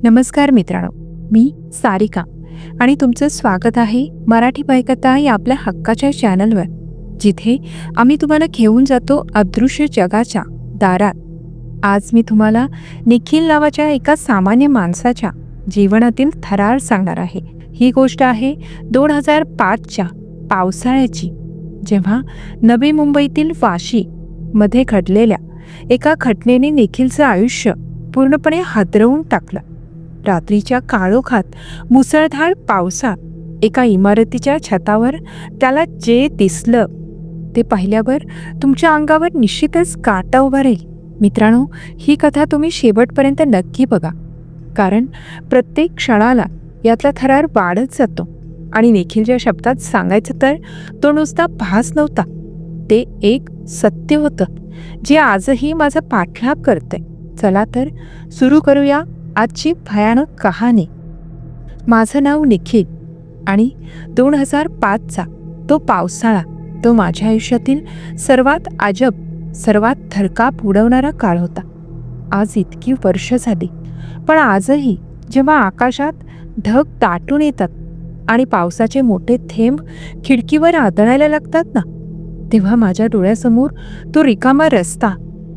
नमस्कार मित्रांनो, मी सारिका आणि तुमचं स्वागत आहे मराठी बायकथा या आपल्या हक्काच्या चॅनलवर, जिथे आम्ही तुम्हाला घेऊन जातो अदृश्य जगाच्या दारात. आज मी तुम्हाला निखिल नावाच्या एका सामान्य माणसाच्या जीवनातील थरार सांगणार आहे. ही गोष्ट आहे 2005च्या पावसाळ्याची, जेव्हा नवी मुंबईतील वाशीमध्ये घडलेल्या एका घटनेने निखिलचं आयुष्य पूर्णपणे हादरवून टाकलं. रात्रीच्या काळोखात मुसळधार पावसात एका इमारतीच्या छतावर त्याला जे दिसलं ते पाहिल्यावर तुमच्या अंगावर निश्चितच काटा उभा राहील. मित्रांनो, ही कथा तुम्ही शेवटपर्यंत नक्की बघा, कारण प्रत्येक क्षणाला यातला थरार वाढत जातो. आणि निखिलच्या शब्दात सांगायचं तर तो नुसता भास नव्हता, ते एक सत्य होतं जे आजही माझा पाठलाग करतंय. चला तर सुरू करूया आजची भयानक कहाणी. माझं नाव निखिल आणि 2005चा तो पावसाळा, तो माझ्या आयुष्यातील सर्वात अजब, सर्वात थरकाप उडवणारा काळ होता. आज इतकी वर्ष झाली, पण आजही जेव्हा आकाशात ढग दाटून येतात आणि पावसाचे मोठे थेंब खिडकीवर आदळायला लागतात ना, तेव्हा माझ्या डोळ्यासमोर तो रिकामा रस्ता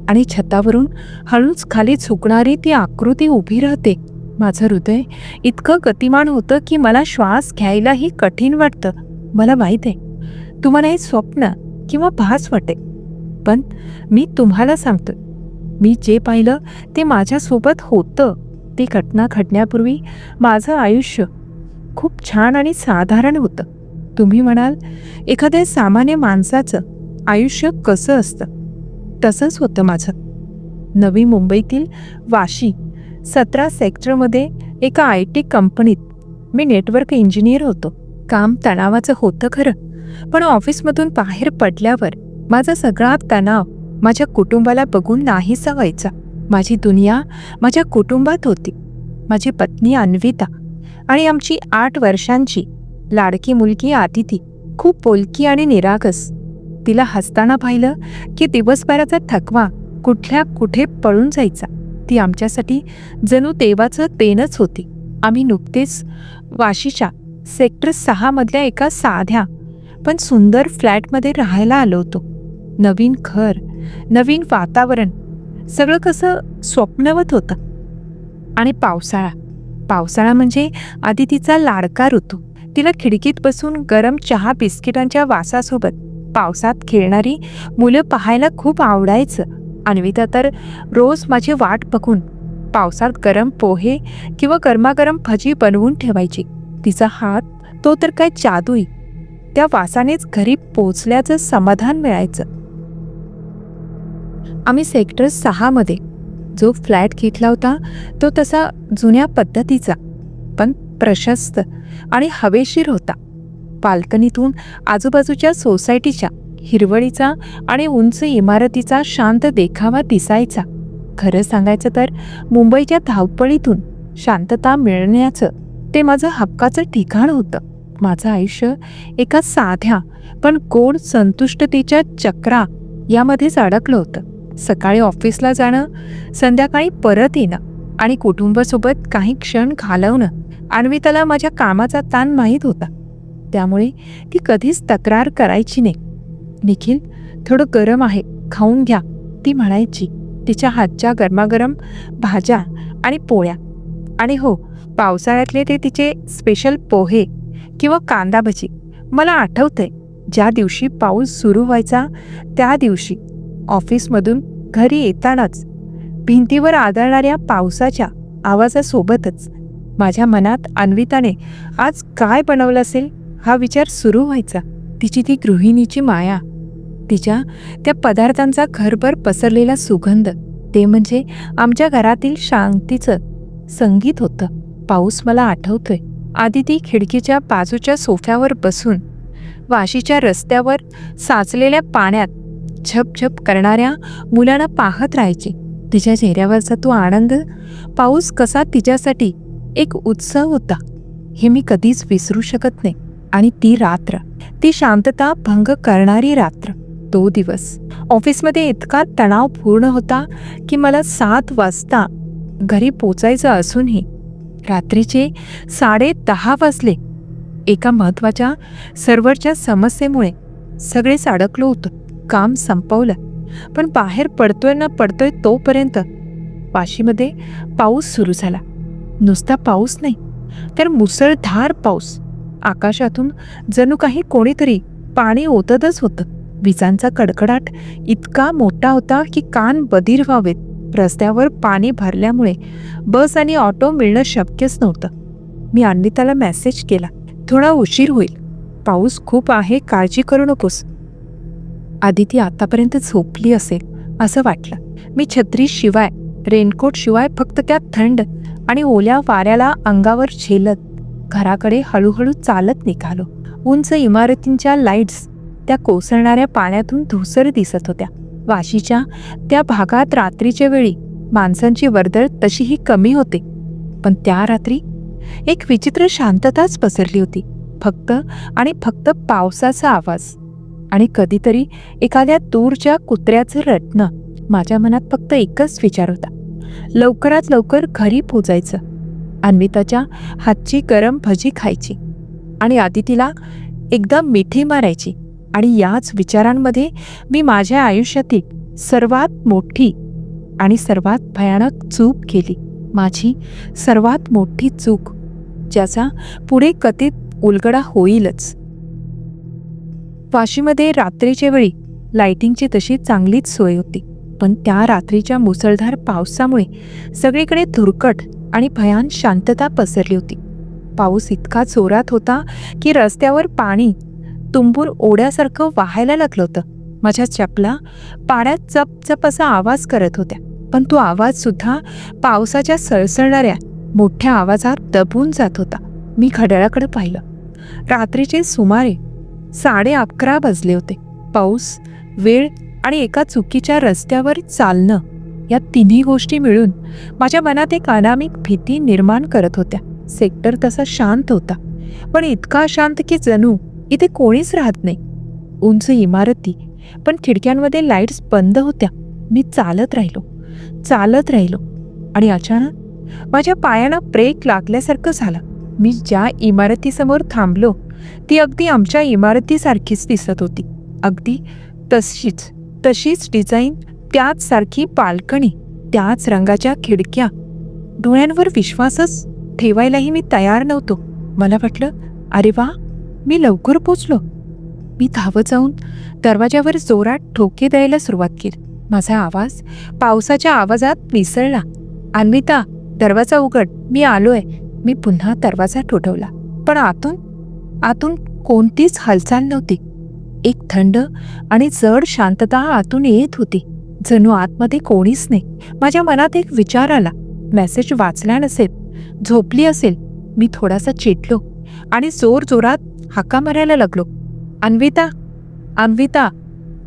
आणि छतावरून हळूच खाली झुकणारी ती आकृती उभी राहते. माझं हृदय इतकं गतिमान होतं की मला श्वास घ्यायलाही कठीण वाटतं. मला माहीत आहे तुम्हाला हे स्वप्न किंवा भास वाटे, पण मी तुम्हाला सांगतो, मी जे पाहिलं ते माझ्यासोबत होतं. ती घटना घडण्यापूर्वी माझं आयुष्य खूप छान आणि साधारण होतं. तुम्ही म्हणाल, एखाद्या सामान्य माणसाचं आयुष्य कसं असतं? तसंच होतं माझं. नवी मुंबईतील वाशी 17 सेक्टरमध्ये एका IT कंपनीत मी नेटवर्क इंजिनियर होतो. काम तणावाचं होतं खरं, पण ऑफिसमधून बाहेर पडल्यावर माझा सगळा तणाव माझ्या कुटुंबाला बघून नाहीसा व्हायचा. माझी दुनिया माझ्या कुटुंबात होती. माझी पत्नी अन्विता आणि आमची 8 वर्षांची लाडकी मुलगी आदिती, खूप बोलकी आणि निरागस. तिला हसताना पाहिलं की दिवसभराचा थकवा कुठल्या कुठे पळून जायचा. ती आमच्यासाठी जणू देवाचं देणच होती. आम्ही नुकतेच वाशीच्या सेक्टर 6 मधल्या एका साध्या पण सुंदर फ्लॅटमध्ये राहायला आलो होतो. नवीन घर, नवीन वातावरण, सगळं कसं स्वप्नवत होतं. आणि पावसाळा म्हणजे आदितीचा लाडका ऋतू. तिला खिडकीत बसून गरम चहा बिस्किटांच्या वासासोबत पावसात खेळणारी मुलं पाहायला खूप आवडायचं. अन्विता तर रोज माझी वाट बघून पावसात गरम पोहे किंवा गरमागरम भजी बनवून ठेवायची. तिचा हात तो तर काय जादुई. त्या वासानेच घरी पोचल्याचं समाधान मिळायचं. आम्ही सेक्टर 6 मध्ये जो फ्लॅट घेतला होता तो तसा जुन्या पद्धतीचा, पण प्रशस्त आणि हवेशीर होता. बाल्कनीतून आजूबाजूच्या सोसायटीच्या हिरवळीचा आणि उंच इमारतीचा शांत देखावा दिसायचा. खरं सांगायचं तर मुंबईच्या धावपळीतून शांतता मिळण्याचं ते माझं हक्काचं ठिकाण होतं. माझं आयुष्य एका साध्या पण गोड संतुष्टतेच्या चक्रा यामध्येच अडकलं होतं. सकाळी ऑफिसला जाणं, संध्याकाळी परत येणं आणि कुटुंबासोबत काही क्षण घालवणं. अन्विताला माझ्या कामाचा ताण माहीत होता, त्यामुळे ती कधीच तक्रार करायची नाही. निखिल, थोडं गरम आहे, खाऊन घ्या, ती म्हणायची. तिच्या हातच्या गरमागरम भाज्या आणि पोळ्या, आणि हो, पावसाळ्यातले ते तिचे स्पेशल पोहे किंवा कांदा भजी. मला आठवतंय, ज्या दिवशी पाऊस सुरू व्हायचा त्या दिवशी ऑफिसमधून घरी येतानाच भिंतीवर आदळणाऱ्या पावसाच्या आवाजासोबतच माझ्या मनात अन्विताने आज काय बनवलं असेल हा विचार सुरू व्हायचा. तिची ती गृहिणीची माया, तिच्या त्या पदार्थांचा घरभर पसरलेला सुगंध, ते म्हणजे आमच्या घरातील शांतीचं संगीत होतं. पाऊस मला आठवतोय, आदिती खिडकीच्या बाजूच्या सोफ्यावर बसून वाशीच्या रस्त्यावर साचलेल्या पाण्यात झपझप करणाऱ्या मुलांना पाहत राहायची. तिच्या चेहऱ्यावरचा तो आनंद, पाऊस कसा तिच्यासाठी एक उत्सव होता, हे मी कधीच विसरू शकत नाही. आणि ती रात्र, ती शांतता भंग करणारी रात्र, तो दिवस ऑफिसमध्ये इतका तणावपूर्ण होता की मला 7 वाजता घरी पोचायचं असूनही रात्रीचे 10:30 वाजले. एका महत्वाच्या सर्व्हरच्या समस्येमुळे सगळेच अडकलो होतो. काम संपवलं, पण बाहेर पडतोय ना पडतोय तोपर्यंत वाशीमध्ये पाऊस सुरू झाला. नुसता पाऊस नाही, तर मुसळधार पाऊस. आकाशातून जणू काही कोणीतरी पाणी ओततच होतं. विजांचा कडकडाट इतका मोठा होता की कान बधीर व्हावेत. रस्त्यावर पाणी भरल्यामुळे बस आणि ऑटो मिळणं शक्यच नव्हतं. मी अन्विताला मेसेज केला, थोडा उशीर होईल, पाऊस खूप आहे, काळजी करू नकोस. आदिती आतापर्यंत झोपली असेल असं वाटलं. मी छत्री शिवाय, रेनकोट शिवाय फक्त त्या थंड आणि ओल्या वाऱ्याला अंगावर झेलत घराकडे हळूहळू चालत निघालो. उंच इमारतींच्या लाईट्स त्या कोसळणाऱ्या पाण्यातून धुसर दिसत होत्या. वाशीच्या त्या भागात रात्रीच्या वेळी माणसांची वर्दळ तशीही कमी होते, पण त्या रात्री एक विचित्र शांतताच पसरली होती. फक्त आणि फक्त पावसाचा आवाज आणि कधीतरी एखाद्या दूरच्या कुत्र्याचं रडणं. माझ्या मनात फक्त एकच विचार होता, लवकरात लवकर घरी पोचायचं, अन्विताच्या हातची गरम भजी खायची आणि आदितीला एकदा मिठी मारायची. आणि याच विचारांमध्ये मी माझ्या आयुष्यातील सर्वात मोठी आणि सर्वात भयानक चूक केली. माझी सर्वात मोठी चूक, ज्याचा पुढे कथित उलगडा होईलच. वाशीमध्ये रात्रीच्या वेळी लाइटिंगची तशी चांगलीच सोय होती, पण त्या रात्रीच्या मुसळधार पावसामुळे सगळीकडे धुरकट आणि भयान शांतता पसरली होती. पाऊस इतका जोरात होता की रस्त्यावर पाणी तुंबून ओढ्यासारखं वाहायला लागलं होतं. माझ्या चपला पाण्यात चपचप असा आवाज करत होत्या, पण तो आवाज सुद्धा पावसाच्या सळसळणाऱ्या मोठ्या आवाजात दबून जात होता. मी घड्याळाकडे पाहिलं. रात्रीचे सुमारे 11:30 वाजले होते. पाऊस, वेळ आणि एका चुकीच्या रस्त्यावर चालणं, या तिन्ही गोष्टी मिळून माझ्या मनात एक अनामिक भीती निर्माण करत होत्या. सेक्टर तसा शांत होता, पण इतका शांत की जणू इथे कोणीच राहत नाही. उंच इमारती, पण खिडक्यांमध्ये लाईट्स बंद होत्या. मी चालत राहिलो आणि अचानक माझ्या पायाला ब्रेक लागल्यासारखं झालं. मी ज्या इमारतीसमोर थांबलो ती अगदी आमच्या इमारतीसारखीच दिसत होती. अगदी तशीच डिझाईन, त्याच सारखी बाल्कनी, त्याच रंगाच्या खिडक्या. डोळ्यांवर विश्वासच ठेवायलाही मी तयार नव्हतो. मला वाटलं, अरे वा, मी लवकर पोचलो. मी धावत जाऊन दरवाजावर जोरात ठोके द्यायला सुरुवात केली. माझा आवाज पावसाच्या आवाजात मिसळला. अन्विता, दरवाजा उघड, मी आलोय. मी पुन्हा दरवाजा ठोठवला, पण आतून कोणतीच हालचाल नव्हती. एक थंड आणि जड शांतता आतून येत होती, जणू आतमध्ये कोणीच नाही. माझ्या मनात एक विचार आला, मेसेज वाचला नसेल, झोपली असेल. मी थोडासा चिडलो आणि जोरात हाका मारायला लागलो, अन्विता,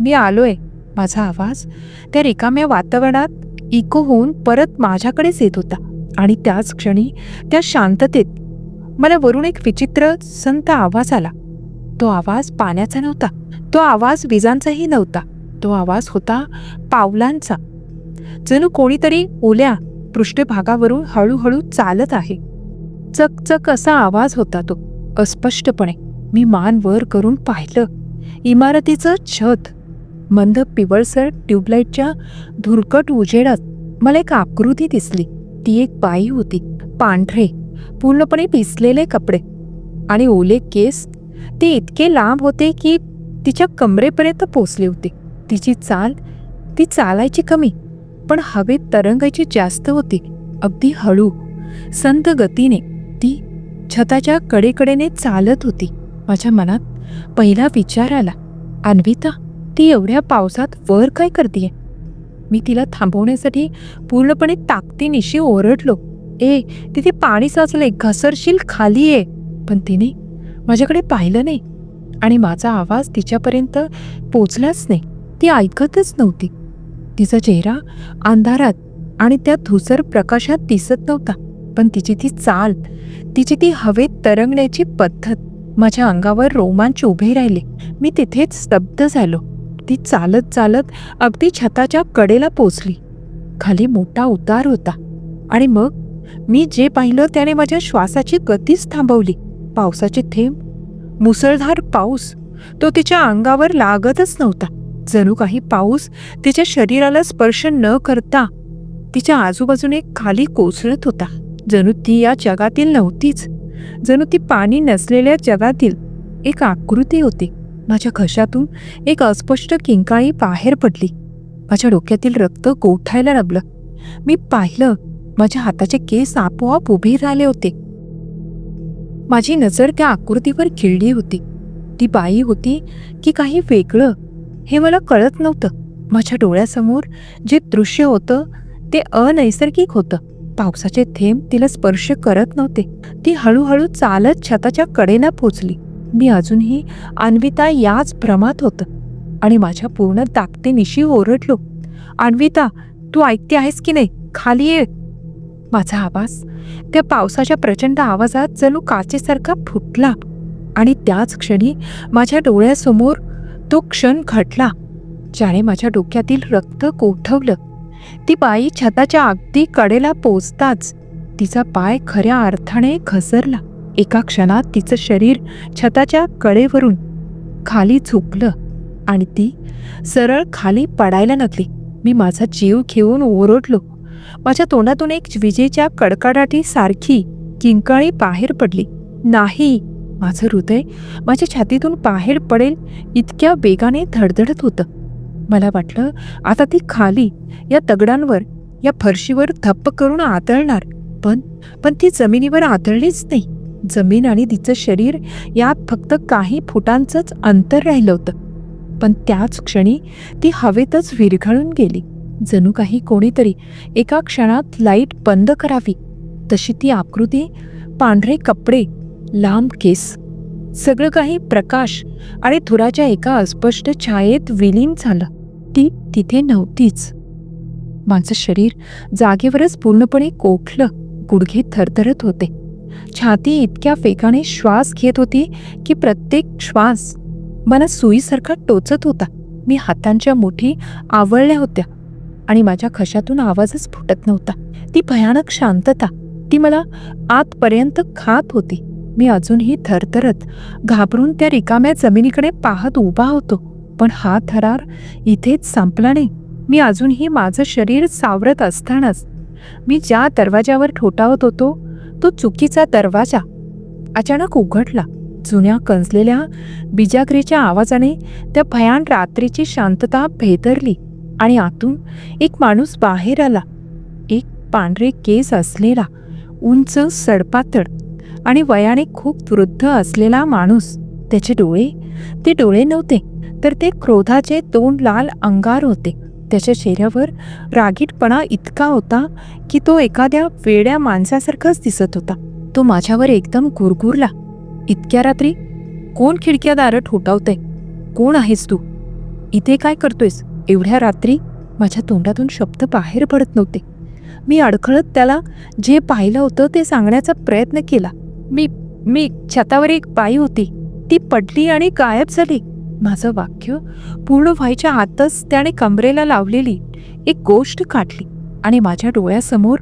मी आलोय. माझा आवाज त्या रिकाम्या वातावरणात इको होऊन परत माझ्याकडेच येत होता. आणि त्याच क्षणी त्या शांततेत मला वरून एक विचित्र संत आवाज आला. तो आवाज पाण्याचा नव्हता, तो आवाज विजांचाही नव्हता. तो आवाज होता पावलांचा, जणू कोणीतरी ओल्या पृष्ठभागावरून हळूहळू चालत आहे. चकचक असा आवाज होता तो, अस्पष्टपणे. मी मान वर करून पाहिलं. इमारतीचं छत, मंद पिवळसर ट्यूबलाईटच्या धुरकट उजेडात मला एक आकृती दिसली. ती एक बाई होती. पांढरे, पूर्णपणे भिजलेले कपडे आणि ओले केस. ते इतके लांब होते की तिच्या कमरेपर्यंत पोचले होते. तिची चाल, ती चालायची कमी, पण हवेत तरंगायची जास्त होती. अगदी हळू, संत गतीने ती छताच्या कडेकडेने चालत होती. माझ्या मनात पहिला विचार आला, अन्विता, ती एवढ्या पावसात वर काय करतीये? मी तिला थांबवण्यासाठी पूर्णपणे ताकदीनिशी ओरडलो, तिथे पाणी साचले, घसरशील, खाली ये. पण तिने माझ्याकडे पाहिलं नाही आणि माझा आवाज तिच्यापर्यंत पोचलाच नाही. ती ऐकतच नव्हती. तिचा चेहरा अंधारात आणि त्या धुसर प्रकाशात दिसत नव्हता, पण तिची ती चाल, तिची ती हवेत तरंगण्याची पद्धत, माझ्या अंगावर रोमांच उभे राहिले. मी तिथेच स्तब्ध झालो. ती चालत चालत अगदी छताच्या कडेला पोचली. खाली मोठा उतार होता आणि मग मी जे पाहिलं त्याने माझ्या श्वासाची गतीच थांबवली. पावसाचे थेंब, मुसळधार पाऊस, तो तिच्या अंगावर लागतच नव्हता. जणू काही पाऊस तिच्या शरीराला स्पर्श न करता तिच्या आजूबाजूने खाली कोसळत होता. जणू ती या जगातील नव्हतीच. जणू ती पाणी नसलेल्या जगातील एक आकृती होती. माझ्या घशातून एक अस्पष्ट किंकाळी बाहेर पडली. माझ्या डोक्यातील रक्त गोठायला लागलं. मी पाहिलं, माझ्या हाताचे केस आपोआप उभे राहिले होते. माझी नजर त्या आकृतीवर खिळली होती. ती बाई होती की काही वेगळं हे मला कळत नव्हतं. माझ्या डोळ्यासमोर जे दृश्य होतं ते अनैसर्गिक होतं. पावसाचे थेंब तिला स्पर्श करत नव्हते. ती हळूहळू चालत छताच्या कडेला पोचली. मी अजूनही अन्विता याच भ्रमात होतं आणि माझ्या पूर्ण ताकदीनिशी ओरडलो, अन्विता, तू ऐकते आहेस की नाही? खाली ये. माझा आवाज त्या पावसाच्या प्रचंड आवाजात जणू काचेसारखा फुटला आणि त्याच क्षणी माझ्या डोळ्यासमोर तो क्षण घडला ज्याने माझ्या डोक्यातील रक्त गोठवलं. ती बाई छताच्या अगदी कडेला पोचताच तिचा पाय खऱ्या अर्थाने घसरला. एका क्षणात तिचं शरीर छताच्या कडेवरून खाली झुकलं आणि ती सरळ खाली पडायला लागली. मी माझा जीव घेऊन ओरडलो. माझ्या तोंडातून एक विजेच्या कडकडाटीसारखी किंकाळी बाहेर पडली. नाही, माझं हृदय माझ्या छातीतून बाहेर पडेल इतक्या वेगाने धडधडत होतं. मला वाटलं आता ती खाली या दगडांवर, या फरशीवर धप्प करून आदळणार. पण ती जमिनीवर आदळलीच नाही. जमीन आणि तिचं शरीर यात फक्त काही फुटांचंच अंतर राहिलं होतं. पण त्याच क्षणी ती हवेतच विरघळून गेली. जणू काही कोणीतरी एका क्षणात लाईट बंद करावी तशी ती आकृती, पांढरे कपडे, लांब केस, सगळं काही प्रकाश आणि धुराच्या एका अस्पष्ट छायेत विलीन झालं. ती तिथे नव्हतीच. माझं शरीर जागेवरच पूर्णपणे कोठलं. गुडघे थरथरत होते. छाती इतक्या वेगाने श्वास घेत होती की प्रत्येक श्वास मला सुईसारखा टोचत होता. मी हातांच्या मुठी आवळल्या होत्या आणि माझ्या घशातून आवाजच फुटत नव्हता. ती भयानक शांतता, ती मला आतपर्यंत खात होती. मी अजूनही थरथरत घाबरून त्या रिकाम्या जमिनीकडे पाहत उभा होतो. पण हा थरार इथेच संपला नाही. मी अजूनही माझं शरीर सावरत असतानाच मी ज्या दरवाजावर ठोठावत होतो तो चुकीचा दरवाजा अचानक उघडला. जुन्या कंजलेल्या बिजागरीच्या आवाजाने त्या भयान रात्रीची शांतता भेदरली आणि आतून एक माणूस बाहेर आला. एक पांढरे केस असलेला, उंच, सडपातळ आणि वयाने खूप वृद्ध असलेला माणूस. त्याचे डोळे, ते डोळे नव्हते तर ते क्रोधाचे दोन लाल अंगार होते. त्याच्या चेहऱ्यावर रागीटपणा इतका होता की तो एखाद्या वेड्या माणसासारखाच दिसत होता. तो माझ्यावर एकदम गुरगुरला, इतक्या रात्री कोण खिडक्या दारं ठोठावतंय? कोण आहेस तू? इथे काय करतोयस एवढ्या रात्री? माझ्या तोंडातून शब्द बाहेर पडत नव्हते. मी अडखळत त्याला जे पाहिलं होतं ते सांगण्याचा प्रयत्न केला. मी छतावर एक बाई होती, ती पडली आणि गायब झाली. माझं वाक्य पूर्ण व्हायच्या आतच त्याने कमरेला लावलेली एक गोष्ट काढली आणि माझ्या डोळ्यासमोर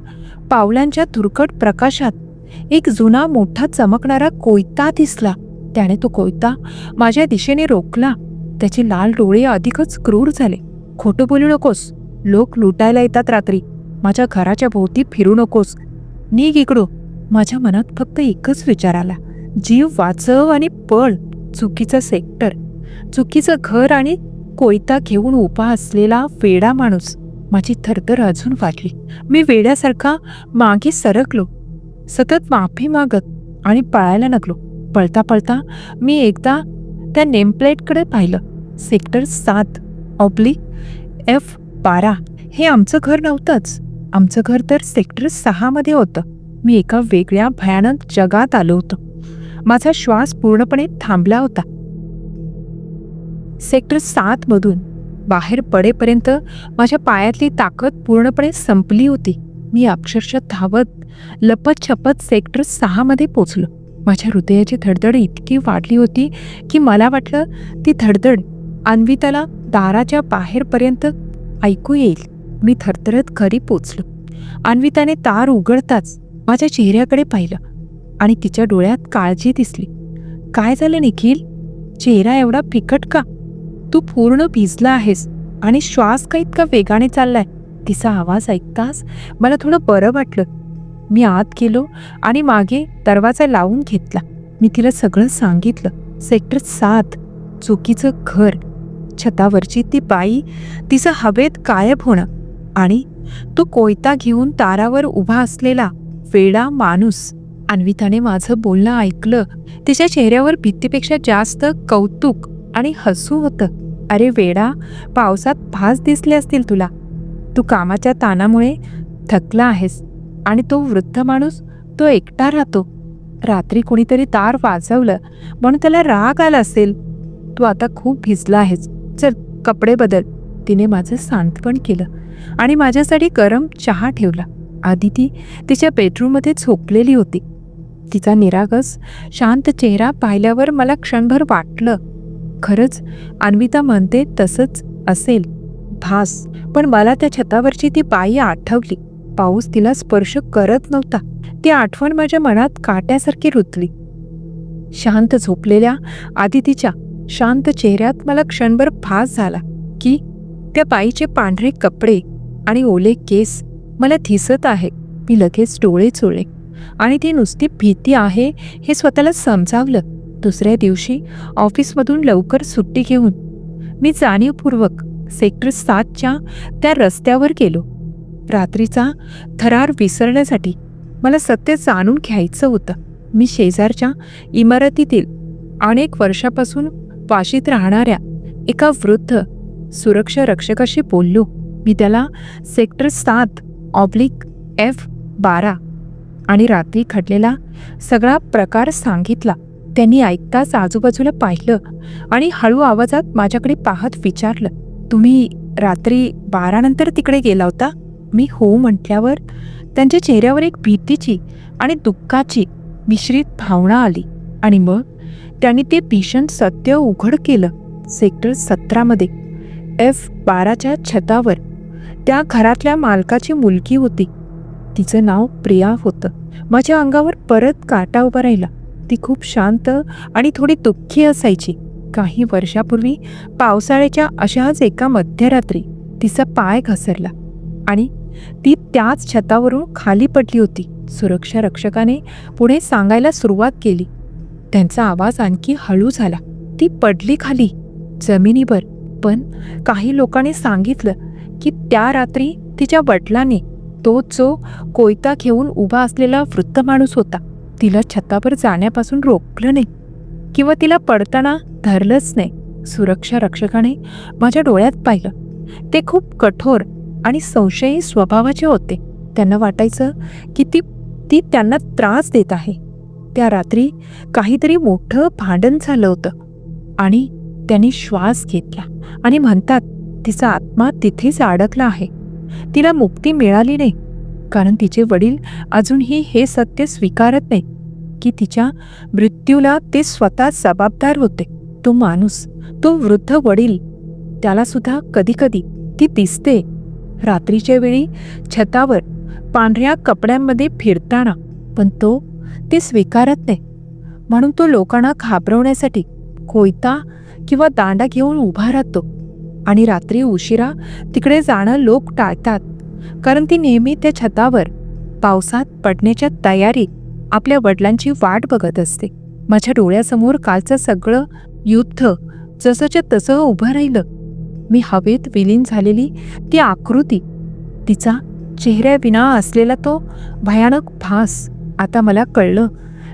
पावलांच्या धुरकट प्रकाशात एक जुना मोठा चमकणारा कोयता दिसला. त्याने तो कोयता माझ्या दिशेने रोखला. त्याचे लाल डोळे अधिकच क्रूर झाले. खोटं बोलू नकोस, लोक लुटायला येतात रात्री. माझ्या घराच्या भोवती फिरू नकोस, निघ इकडं. माझ्या मनात फक्त एकच विचार आला, जीव वाचव आणि पळ. चुकीचं सेक्टर, चुकीचं घर आणि कोयता घेऊन उभा असलेला वेडा माणूस. माझी थरथर अजून वाढली. मी वेड्यासारखा मागे सरकलो, सतत माफी मागत आणि पळायला लागलो. पळता पळता मी एकदा त्या नेमप्लेटकडे पाहिलं. Sector 7/F12. हे आमचं घर नव्हतंच. आमचं घर तर सेक्टर 6 मध्ये होतं. मी एका वेगळ्या भयानक जगात आलो होतो. माझा श्वास पूर्णपणे थांबला होता. सेक्टर 7 मधून बाहेर पडेपर्यंत माझ्या पायातली ताकद पूर्णपणे संपली होती. मी अक्षरशः धावत लपत-छपत सेक्टर 6 मध्ये पोचलो. माझ्या हृदयाची धडधड इतकी वाढली होती की मला वाटलं ती धडधड अन्विताला दाराच्या बाहेरपर्यंत ऐकू येईल. मी थरथरत घरी पोचलो. अन्विताने दार उघडताच माझ्या चेहऱ्याकडे पाहिलं आणि तिच्या डोळ्यात काळजी दिसली. काय झालं निखिल? चेहरा एवढा फिकट का? तू पूर्ण भिजला आहेस आणि श्वास का इतका वेगाने चाललाय? तिचा आवाज ऐकताच मला थोडं बरं वाटलं. मी आत गेलो आणि मागे दरवाजा लावून घेतला. मी तिला सगळं सांगितलं. सेक्टर 7, चुकीचं घर, छतावरची ती बाई, तिचं हवेत गायब होणं आणि तो कोयता घेऊन तारावर उभा असलेला वेडा माणूस. अन्विताने माझं बोलणं ऐकलं. तिच्या चेहऱ्यावर भीतीपेक्षा जास्त कौतुक आणि हसू होतं. अरे वेडा, पावसात भास दिसले असतील तुला. तू कामाच्या ताणामुळे थकला आहेस आणि तो वृद्ध माणूस, तो एकटा राहतो. रात्री कोणीतरी दार वाजवलं म्हणून त्याला राग आला असेल. तू आता खूप भिजला आहेस, चल कपडे बदल. तिने माझं सांत्वन केलं आणि माझ्यासाठी गरम चहा ठेवला. आदिती तिच्या बेडरूममध्ये झोपलेली होती. तिचा निरागस शांत चेहरा पाहिल्यावर मला क्षणभर वाटलं, खरंच अन्विता म्हणते तसंच असेल भास. पण मला त्या छतावरची ती बाई आठवली. पाऊस तिला स्पर्श करत नव्हता. ती आठवण माझ्या मनात काट्यासारखी रुतली. शांत झोपलेल्या आदितीच्या शांत चेहऱ्यात मला क्षणभर भास झाला की त्या बाईचे पांढरे कपडे आणि ओले केस मला दिसत आहे. मी लगेच डोळे चोळले आणि ती नुसती भीती आहे हे स्वतःला समजावलं. दुसऱ्या दिवशी ऑफिसमधून लवकर सुट्टी घेऊन मी जाणीवपूर्वक सेक्टर 7च्या त्या रस्त्यावर गेलो. रात्रीचा थरार विसरण्यासाठी मला सत्य जाणून घ्यायचं होतं. मी शेजारच्या इमारतीतील अनेक वर्षापासून वाशीत राहणाऱ्या एका वृद्ध सुरक्षा रक्षकाशी बोललो. मी त्याला सेक्टर 7/F12 आणि रात्री घडलेला सगळा प्रकार सांगितला. त्यांनी ऐकताच आजूबाजूला पाहिलं आणि हळू आवाजात माझ्याकडे पाहत विचारलं, तुम्ही रात्री 12 नंतर तिकडे गेला होता? मी हो म्हटल्यावर त्यांच्या चेहऱ्यावर एक भीतीची आणि दुःखाची मिश्रित भावना आली आणि मग त्यांनी ते भीषण सत्य उघड केलं. सेक्टर 17मध्ये F12च्या छतावर त्या घरातल्या मालकाची मुलगी होती. तिचं नाव प्रिया होतं. माझ्या अंगावर परत काटा उभा राहिला. ती खूप शांत आणि थोडी दुःखी असायची. काही वर्षापूर्वी पावसाळ्याच्या अशाच एका मध्यरात्री तिचा पाय घसरला आणि ती त्याच छतावरून खाली पडली होती. सुरक्षा रक्षकाने पुढे सांगायला सुरुवात केली. त्यांचा आवाज आणखी हळू झाला. ती पडली खाली जमिनीवर, पण काही लोकांनी सांगितलं की त्या रात्री तिच्या वडिलांनी, तो जो कोयता घेऊन उभा असलेला वृद्ध माणूस होता, तिला छतावर जाण्यापासून रोखलं नाही किंवा तिला पडताना धरलंच नाही. सुरक्षा रक्षकाने माझ्या डोळ्यात पाहिलं. ते खूप कठोर आणि संशयी स्वभावाचे होते. त्यांना वाटायचं की ती त्यांना त्रास देत आहे. त्या रात्री काहीतरी मोठं भांडण झालं होतं आणि त्यांनी श्वास घेतला आणि म्हणतात तिचा आत्मा तिथेच अडकला आहे. तिला मुक्ती मिळाली नाही कारण तिचे वडील अजूनही हे सत्य स्वीकारत नाही की तिच्या मृत्यूला ते स्वतः जबाबदार होते. तो माणूस, तो वृद्ध वडील, त्याला सुद्धा कधीकधी ती दिसते रात्रीच्या वेळी छतावर पांढऱ्या कपड्यांमध्ये फिरताना, पण तो ते स्वीकारत नाही. म्हणून तो लोकांना घाबरवण्यासाठी कोयता किंवा दांडा घेऊन उभा राहतो आणि रात्री उशिरा तिकडे जाणं लोक टाळतात कारण ती नेहमी त्या छतावर पावसात पडण्याच्या तयारीत आपल्या वडिलांची वाट बघत असते. माझ्या डोळ्यासमोर कालचं सगळं युद्ध जसंच्या तसं उभं राहिलं. मी हवेत विलीन झालेली ती आकृती, तिचा चेहऱ्याविना असलेला तो भयानक भास. आता मला कळलं,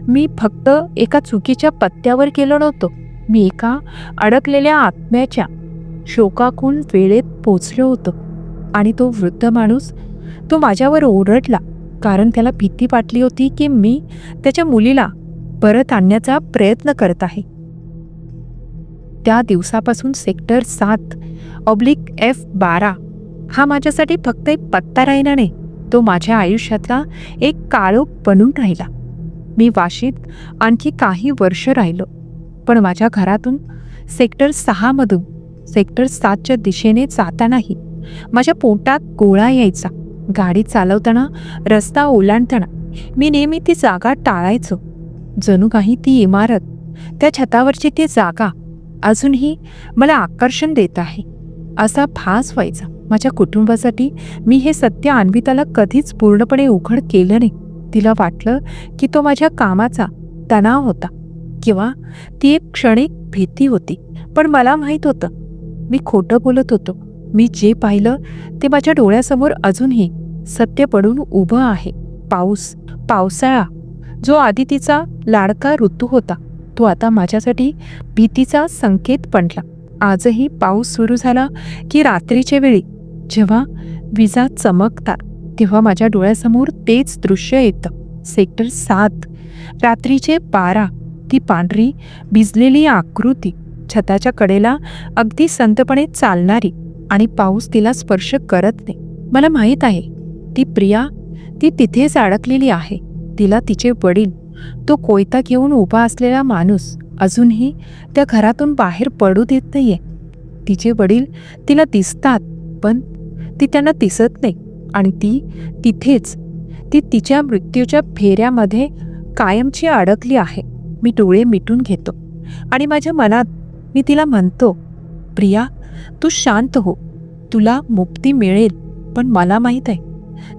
मी फक्त एका चुकीच्या पत्त्यावर गेलो नव्हतो. मी एका अडकलेल्या आत्म्याच्या शोकाकुल वेळेत पोचलो होतो. आणि तो वृद्ध माणूस, तो माझ्यावर ओरडला कारण त्याला भीती वाटली होती की मी त्याच्या मुलीला परत आणण्याचा प्रयत्न करत आहे. त्या दिवसापासून सेक्टर 7/F12 हा माझ्यासाठी फक्त एक पत्ता राहिला नाही, तो माझ्या आयुष्यातला एक काळोख बनून राहिला. मी वाशीत आणखी काही वर्ष राहिलो, पण माझ्या घरातून सेक्टर 6मधून सेक्टर 7च्या दिशेने जातानाही माझ्या पोटात गोळा यायचा. गाडी चालवताना, रस्ता ओलांडताना मी नेहमी ती जागा टाळायचो. जणू काही ती इमारत, त्या छतावरची ती जागा अजूनही मला आकर्षण देत आहे असा भास व्हायचा. माझ्या कुटुंबासाठी मी हे सत्य अन्विताला कधीच पूर्णपणे उघड केलं नाही. तिला वाटलं की तो माझ्या कामाचा तणाव होता किंवा ती एक क्षणिक भीती होती. पण मला माहीत होतं मी खोटं बोलत होतो. मी जे पाहिलं ते माझ्या डोळ्यासमोर अजूनही सत्य पडून उभं आहे. पावसाळा, जो आधी तिचा लाडका ऋतू होता, तो आता माझ्यासाठी भीतीचा संकेत बनला. आजही पाऊस सुरू झाला की रात्रीच्या वेळी जेव्हा विजा चमकतात तेव्हा माझ्या डोळ्यासमोर तेच दृश्य येतं. सेक्टर 7, रात्रीचे 12, ती पांढरी भिजलेली आकृती छताच्या कडेला अगदी संतपणे चालणारी, आणि पाऊस तिला स्पर्श करत नाही. मला माहीत आहे ती प्रिया, ती तिथेच अडकलेली आहे. तिला तिचे वडील, तो कोयता घेऊन उभा असलेला माणूस अजूनही त्या घरातून बाहेर पडू देत नाहीये. तिचे वडील तिला दिसतात पण ती त्यांना दिसत नाही, आणि ती तिथेच, ती तिच्या मृत्यूच्या फेऱ्यामध्ये कायमची अडकली आहे. मी डोळे मिटून घेतो आणि माझ्या मनात मी तिला म्हणतो, प्रिया, तू शांत हो, तुला मुक्ती मिळेल. पण मला माहीत आहे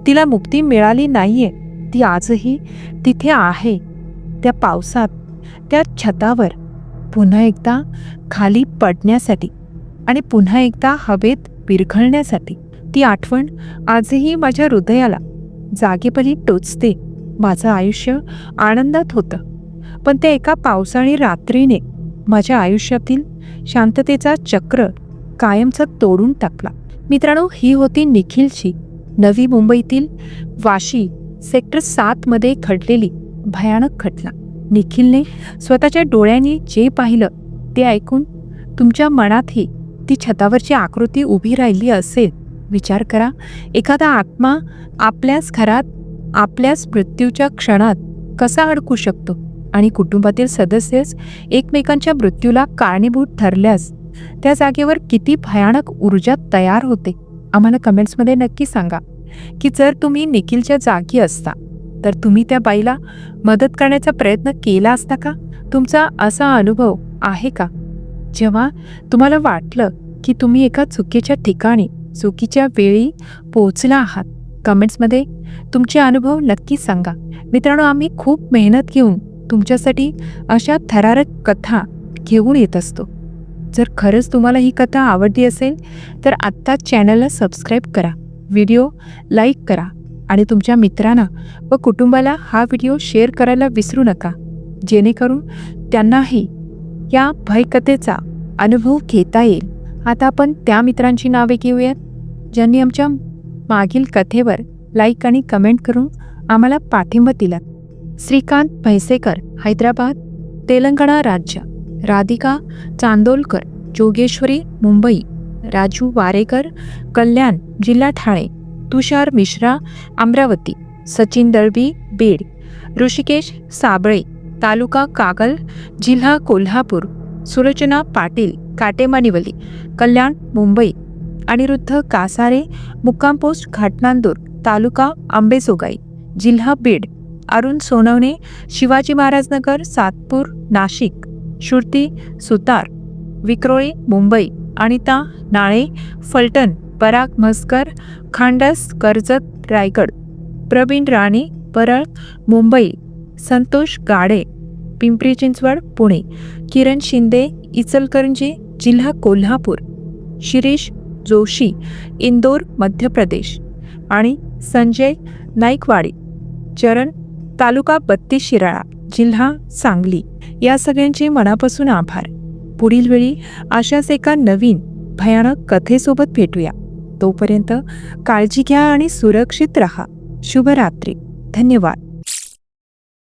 तिला मुक्ती मिळाली नाहीये. ती आजही तिथे आहे, त्या पावसात, त्या छतावर, पुन्हा एकदा खाली पडण्यासाठी आणि पुन्हा एकदा हवेत विरघळण्यासाठी. ती आठवण आजही माझ्या हृदयाला जागेपणी टोचते. माझं आयुष्य आनंदात होतं, पण त्या एका पावसाळी रात्रीने माझ्या आयुष्यातील शांततेचा चक्र कायमचा तोडून टाकला. मित्रांनो, ही होती निखिलची नवी मुंबईतील वाशी सेक्टर 7मध्ये घडलेली भयानक घटना. निखिलने स्वतःच्या डोळ्यांनी जे पाहिलं ते ऐकून तुमच्या मनातही ती छतावरची आकृती उभी राहिली असेल. विचार करा, एखादा आत्मा आपल्याच घरात, आपल्याच मृत्यूच्या क्षणात कसा अडकू शकतो, आणि कुटुंबातील सदस्यच एकमेकांच्या मृत्यूला कारणीभूत ठरल्यास त्या जागेवर किती भयानक ऊर्जा तयार होते. आम्हाला कमेंट्समध्ये नक्की सांगा की जर तुम्ही निखिलच्या जागी असता तर तुम्ही त्या बाईला मदत करण्याचा प्रयत्न केला असता का? तुमचा असा अनुभव आहे का जेव्हा तुम्हाला वाटलं की तुम्ही एका चुकीच्या ठिकाणी चुकीच्या वेळी पोहोचला आहात? कमेंट्समध्ये तुमचे अनुभव नक्की सांगा. मित्रांनो, आम्ही खूप मेहनत घेऊन तुमच्यासाठी अशा थरारक कथा घेऊन येत असतो. जर खरंच तुम्हाला ही कथा आवडली असेल तर आत्ताच चॅनलला सबस्क्राईब करा, व्हिडिओ लाईक करा आणि तुमच्या मित्रांना व कुटुंबाला हा व्हिडिओ शेअर करायला विसरू नका, जेणेकरून त्यांनाही या भयकथेचा अनुभव घेता येईल. आता आपण त्या मित्रांची नावे घेऊयात ज्यांनी आमच्या मागील कथेवर लाईक आणि कमेंट करून आम्हाला पाठिंबा दिला. श्रीकांत म्हैसेकर, हैदराबाद, तेलंगणा राज्य. राधिका चांदोलकर, जोगेश्वरी, मुंबई. राजू वारेकर, कल्याण, जिल्हा ठाणे. तुषार मिश्रा, अमरावती. सचिन दळवी, बीड. ऋषिकेश साबळे, तालुका कागल, जिल्हा कोल्हापूर. सुलोचना पाटील, काटेमानिवली, कल्याण, मुंबई. अनिरुद्ध कासारे, मुक्काम पोस्ट घाटनांदूर, तालुका अंबेजोगाई, जिल्हा बीड. अरुण सोनवणे, शिवाजी महाराजनगर, सातपूर, नाशिक. श्रुती सुतार, विक्रोळी, मुंबई. अनिता नाळे, फलटण, पराग म्हसकर, खांडस, कर्जत, रायगड. प्रवीण राणे, परळ, मुंबई. संतोष गाडे, पिंपरी चिंचवड, पुणे. किरण शिंदे, इचलकरंजी, जिल्हा कोल्हापूर. शिरीष जोशी, इंदोर, मध्य प्रदेश. आणि संजय नाईकवाडी, चरण, तालुका 32 शिराळा, जिल्हा सांगली. या सगळ्यांचे मनापासून आभार. पुढील वेळी अशाच एका नवीन भयानक कथेसोबत भेटूया. तोपर्यंत काळजी घ्या आणि सुरक्षित रहा. शुभरात्री. धन्यवाद.